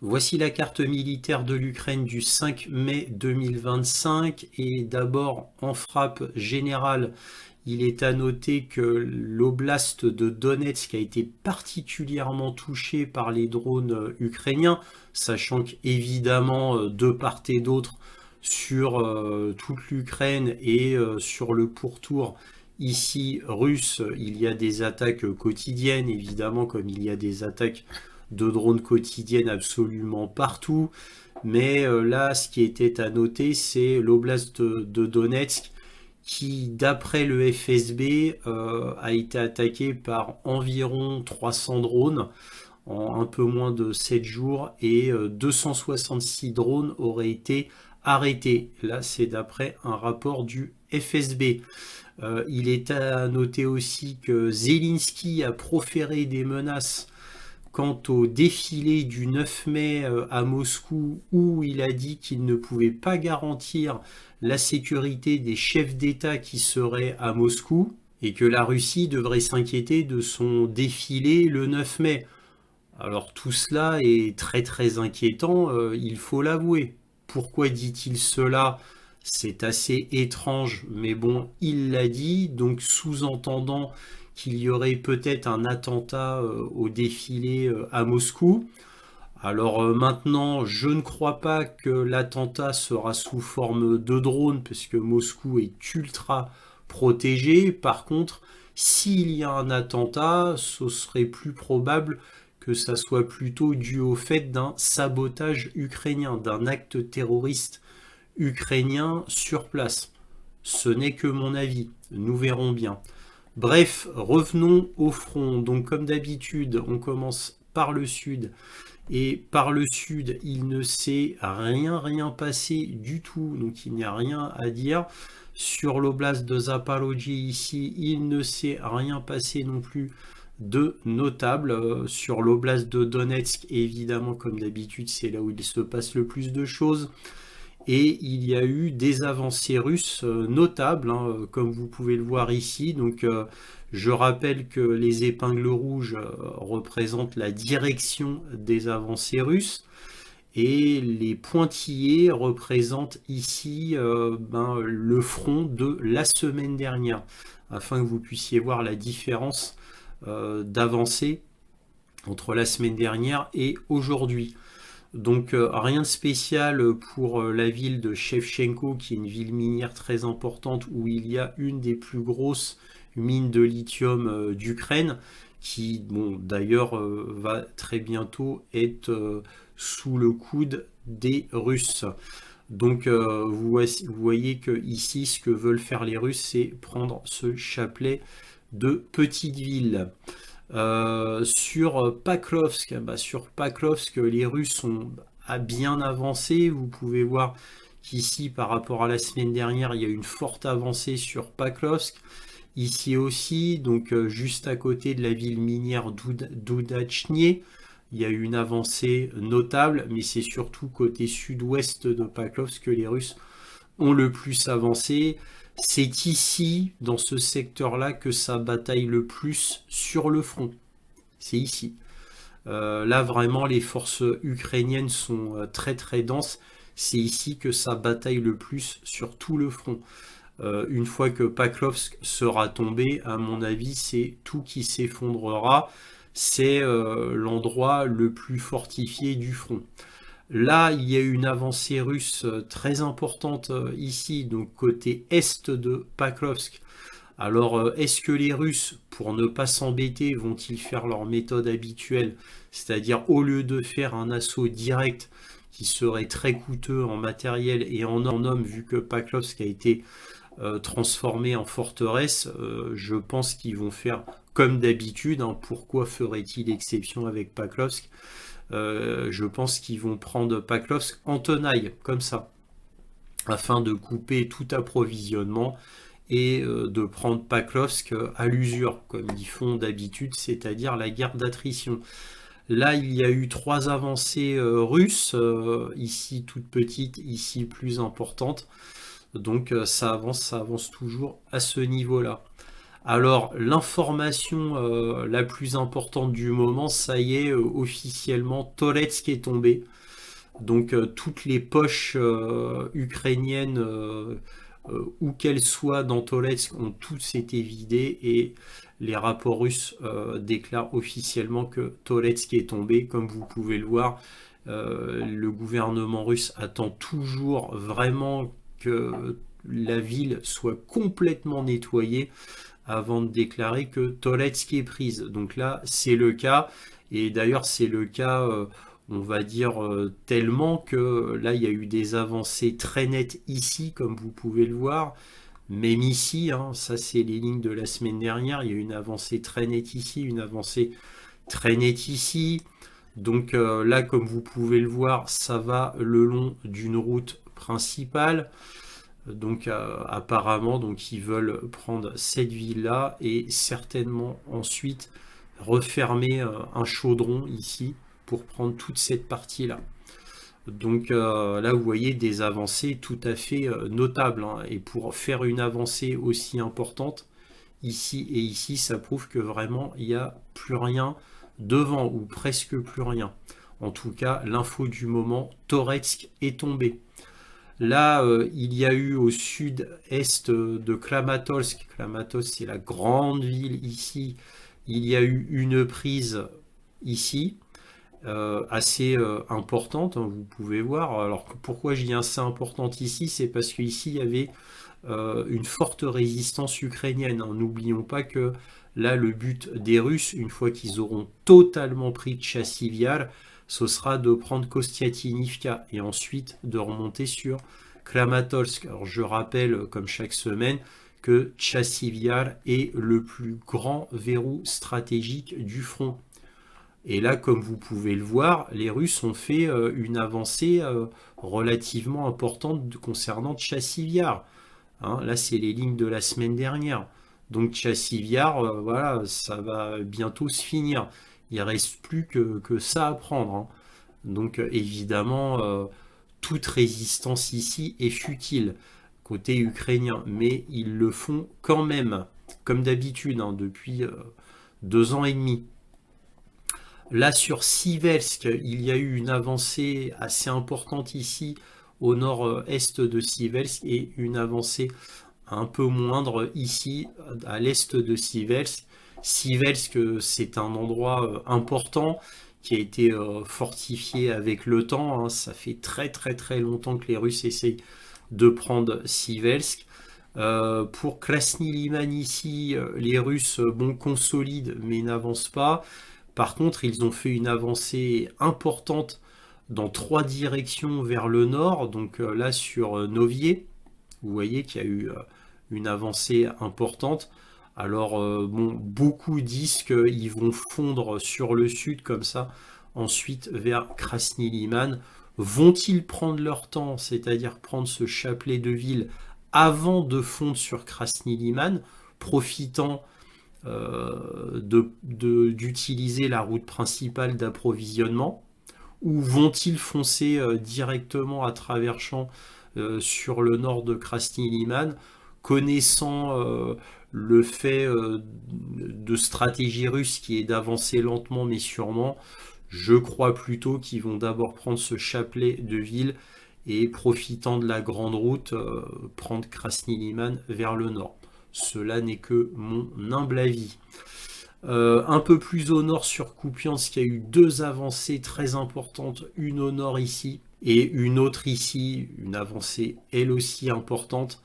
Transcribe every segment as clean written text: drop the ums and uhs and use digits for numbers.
Voici la carte militaire de l'Ukraine du 5 mai 2025 et d'abord en frappe générale, il est à noter que l'oblast de Donetsk a été particulièrement touché par les drones ukrainiens, sachant qu'évidemment de part et d'autre sur toute l'Ukraine et sur le pourtour ici russe, il y a des attaques quotidiennes, évidemment comme il y a des attaques de drones quotidiennes absolument partout. Mais là, ce qui était à noter, c'est l'oblast de Donetsk qui, d'après le FSB, a été attaqué par environ 300 drones en un peu moins de 7 jours et 266 drones auraient été arrêtés. Là, c'est d'après un rapport du FSB. Il est à noter aussi que Zelensky a proféré des menaces quant au défilé du 9 mai à Moscou, où il a dit qu'il ne pouvait pas garantir la sécurité des chefs d'État qui seraient à Moscou et que la Russie devrait s'inquiéter de son défilé le 9 mai. Alors tout cela est très très inquiétant, il faut l'avouer. Pourquoi dit-il cela? C'est assez étrange, mais bon, il l'a dit, donc sous-entendant qu'il y aurait peut-être un attentat au défilé à Moscou. Alors maintenant, je ne crois pas que l'attentat sera sous forme de drone, parce que Moscou est ultra protégé. Par contre, s'il y a un attentat, ce serait plus probable que ça soit plutôt dû au fait d'un sabotage ukrainien, d'un acte terroriste ukrainien sur place. Ce n'est que mon avis, nous verrons bien. Bref, revenons au front. Donc comme d'habitude, on commence par le sud. Et par le sud, il ne s'est rien passé du tout. Donc il n'y a rien à dire. Sur l'oblast de Zaporozhye ici, il ne s'est rien passé non plus de notable. Sur l'oblast de Donetsk, évidemment, comme d'habitude, c'est là où il se passe le plus de choses. Et il y a eu des avancées russes notables, hein, comme vous pouvez le voir ici. Donc, je rappelle que les épingles rouges représentent la direction des avancées russes et les pointillés représentent ici le front de la semaine dernière, afin que vous puissiez voir la différence d'avancée entre la semaine dernière et aujourd'hui. Donc rien de spécial pour la ville de Shevchenko, qui est une ville minière très importante où il y a une des plus grosses mines de lithium d'Ukraine, qui bon, d'ailleurs va très bientôt être sous le coude des Russes. Donc vous voyez que ici ce que veulent faire les Russes, c'est prendre ce chapelet de petites villes. Sur Paklovsk, sur Paklovsk, les Russes sont à bien avancé. Vous pouvez voir qu'ici, par rapport à la semaine dernière, il y a une forte avancée sur Paklovsk. Ici aussi, donc juste à côté de la ville minière d'Oudachnie, il y a eu une avancée notable, mais c'est surtout côté sud-ouest de Paklovsk que les Russes ont le plus avancé. C'est ici, dans ce secteur-là, que ça bataille le plus sur le front. C'est ici. Là, vraiment, les forces ukrainiennes sont très très denses. C'est ici que ça bataille le plus sur tout le front. Une fois que Paklovsk sera tombé, à mon avis, c'est tout qui s'effondrera. C'est l'endroit le plus fortifié du front. Là, il y a eu une avancée russe très importante ici, donc côté est de Paklovsk. Alors, est-ce que les Russes, pour ne pas s'embêter, vont-ils faire leur méthode habituelle, c'est-à-dire au lieu de faire un assaut direct qui serait très coûteux en matériel et en hommes, vu que Paklovsk a été transformé en forteresse, je pense qu'ils vont faire comme d'habitude, hein. Pourquoi ferait-il exception avec Paklovsk? Je pense qu'ils vont prendre Paklovsk en tenaille, comme ça, afin de couper tout approvisionnement et de prendre Paklovsk à l'usure, comme ils font d'habitude, c'est-à-dire la guerre d'attrition. Là, il y a eu 3 avancées russes, ici toutes petites, ici plus importantes. Donc ça avance toujours à ce niveau-là. Alors, l'information la plus importante du moment, ça y est, officiellement, Toretsk est tombé. Donc, toutes les poches ukrainiennes, où qu'elles soient dans Toretsk, ont toutes été vidées et les rapports russes déclarent officiellement que Toretsk est tombé. Comme vous pouvez le voir, le gouvernement russe attend toujours vraiment que la ville soit complètement nettoyée avant de déclarer que Toretsk est prise. Donc là, c'est le cas. Et d'ailleurs, c'est le cas, on va dire, tellement que là, il y a eu des avancées très nettes ici, comme vous pouvez le voir. Même ici, hein, ça c'est les lignes de la semaine dernière, il y a eu une avancée très nette ici, une avancée très nette ici. Donc là, comme vous pouvez le voir, ça va le long d'une route principale. Donc apparemment, donc ils veulent prendre cette ville-là et certainement ensuite refermer un chaudron ici pour prendre toute cette partie-là. Donc là, vous voyez des avancées tout à fait notables, hein. Et pour faire une avancée aussi importante, ici et ici, ça prouve que vraiment, il n'y a plus rien devant, ou presque plus rien. En tout cas, l'info du moment, Toretsk est tombé. Là, il y a eu au sud-est de Kramatorsk, Kramatorsk c'est la grande ville ici, il y a eu une prise ici, assez importante, hein, vous pouvez voir. Alors pourquoi je dis assez importante ici, c'est parce qu'ici il y avait une forte résistance ukrainienne, hein. N'oublions pas que là le but des Russes, une fois qu'ils auront totalement pris Tchassivyar, ce sera de prendre Kostiatinivka et ensuite de remonter sur Kramatorsk. Alors je rappelle, comme chaque semaine, que Tchassivyar est le plus grand verrou stratégique du front. Et là, comme vous pouvez le voir, les Russes ont fait une avancée relativement importante concernant Tchassivyar. Hein, là, c'est les lignes de la semaine dernière. Donc Tchassivyar, voilà, ça va bientôt se finir. Il ne reste plus que ça à prendre, hein. Donc évidemment, toute résistance ici est futile côté ukrainien, mais ils le font quand même, comme d'habitude, hein, depuis 2 ans et demi. Là, sur Siversk, il y a eu une avancée assez importante ici, au nord-est de Siversk, et une avancée un peu moindre ici, à l'est de Siversk. Siversk, c'est un endroit important qui a été fortifié avec le temps, hein. Ça fait très très très longtemps que les Russes essayent de prendre Siversk. Pour Krasny Liman ici, les Russes bon, consolident mais n'avancent pas. Par contre, ils ont fait une avancée importante dans 3 directions vers le nord. Donc là sur Novier, vous voyez qu'il y a eu une avancée importante. Alors bon, beaucoup disent qu'ils vont fondre sur le sud comme ça, ensuite vers Krasny Liman. Vont-ils prendre leur temps, c'est-à-dire prendre ce chapelet de ville avant de fondre sur Krasny Liman, profitant d'utiliser la route principale d'approvisionnement, ou vont-ils foncer directement à travers champs sur le nord de Krasny Liman, connaissant le fait de stratégie russe qui est d'avancer lentement mais sûrement? Je crois plutôt qu'ils vont d'abord prendre ce chapelet de ville et profitant de la grande route, prendre Krasny Liman vers le nord. Cela n'est que mon humble avis. Un peu plus au nord sur Kupiansk, il y a eu 2 avancées très importantes, une au nord ici et une autre ici, une avancée elle aussi importante.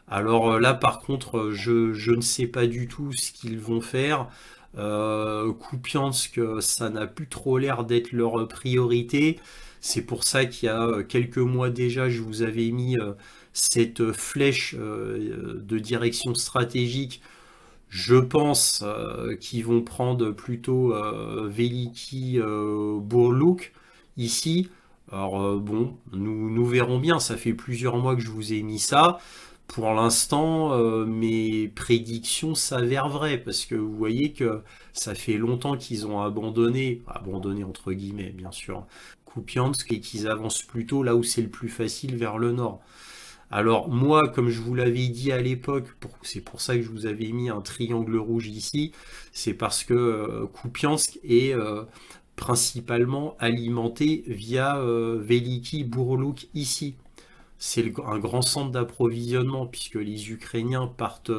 Alors là par contre, je ne sais pas du tout ce qu'ils vont faire. Kupiansk, ça n'a plus trop l'air d'être leur priorité. C'est pour ça qu'il y a quelques mois déjà, je vous avais mis cette flèche de direction stratégique. Je pense qu'ils vont prendre plutôt Veliki Burluk ici. Alors bon, nous verrons bien, ça fait plusieurs mois que je vous ai mis ça. Pour l'instant, mes prédictions s'avèrent vraies parce que vous voyez que ça fait longtemps qu'ils ont abandonné entre guillemets bien sûr, Kupiansk et qu'ils avancent plutôt là où c'est le plus facile vers le nord. Alors moi, comme je vous l'avais dit à l'époque, c'est pour ça que je vous avais mis un triangle rouge ici, c'est parce que Kupiansk est principalement alimenté via Veliki Burluk ici. C'est un grand centre d'approvisionnement puisque les Ukrainiens partent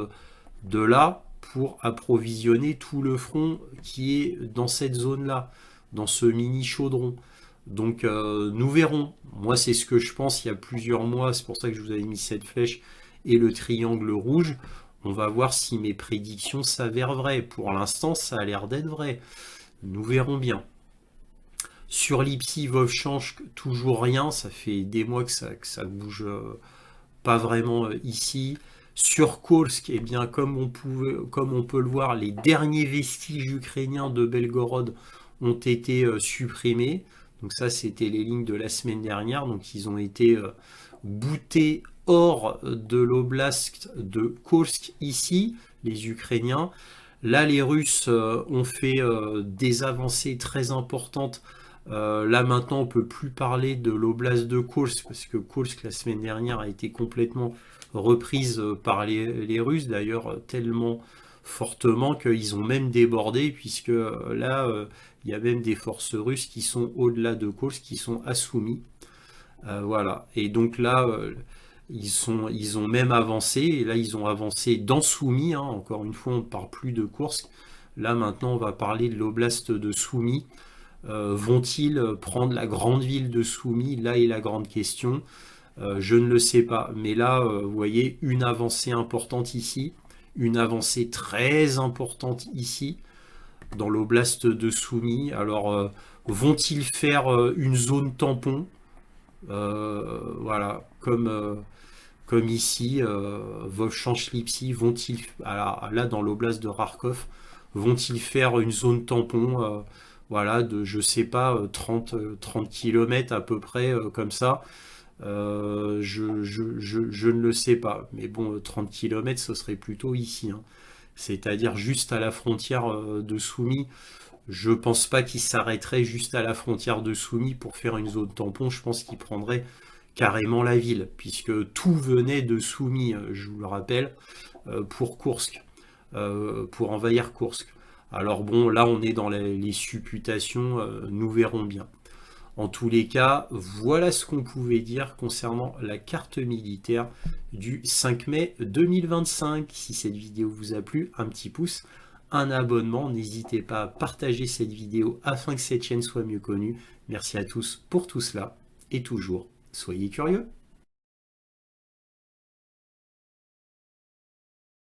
de là pour approvisionner tout le front qui est dans cette zone-là, dans ce mini chaudron. Donc nous verrons. Moi c'est ce que je pense il y a plusieurs mois, c'est pour ça que je vous avais mis cette flèche et le triangle rouge. On va voir si mes prédictions s'avèrent vraies. Pour l'instant ça a l'air d'être vrai. Nous verrons bien. Sur Lipsi, Vovchansk, toujours rien. Ça fait des mois que ça bouge pas vraiment ici. Sur Kursk, eh bien, comme on peut le voir, les derniers vestiges ukrainiens de Belgorod ont été supprimés. Donc ça, c'était les lignes de la semaine dernière. Donc ils ont été boutés hors de l'oblast de Kursk ici, les Ukrainiens. Là, les Russes ont fait des avancées très importantes. Là maintenant, on peut plus parler de l'oblast de Kursk parce que Kursk la semaine dernière a été complètement reprise par les Russes, d'ailleurs tellement fortement qu'ils ont même débordé puisque là il y a même des forces russes qui sont au-delà de Kursk, qui sont à Soumy. Voilà. Et donc là ils ont même avancé, et là ils ont avancé dans Soumy, hein. Encore une fois on ne parle plus de Kursk. Là maintenant on va parler de l'oblast de Soumy. Vont-ils prendre la grande ville de Soumy? Là est la grande question. Je ne le sais pas. Mais là, vous voyez, une avancée importante ici. Une avancée très importante ici, dans l'oblast de Soumy. Alors, vont-ils faire une zone tampon? Voilà, comme ici, Volchansk-Lipsi, vont-ils, là dans l'oblast de Kharkov, vont-ils faire une zone tampon voilà, de, je sais pas, 30 km à peu près, comme ça. Je ne le sais pas. Mais bon, 30 km, ce serait plutôt ici, hein. C'est-à-dire juste à la frontière de Soumy. Je pense pas qu'il s'arrêterait juste à la frontière de Soumy pour faire une zone tampon. Je pense qu'il prendrait carrément la ville, puisque tout venait de Soumy, je vous le rappelle, pour Kursk, pour envahir Kursk. Alors bon, là on est dans les supputations, nous verrons bien. En tous les cas, voilà ce qu'on pouvait dire concernant la carte militaire du 5 mai 2025. Si cette vidéo vous a plu, un petit pouce, un abonnement. N'hésitez pas à partager cette vidéo afin que cette chaîne soit mieux connue. Merci à tous pour tout cela et toujours, soyez curieux.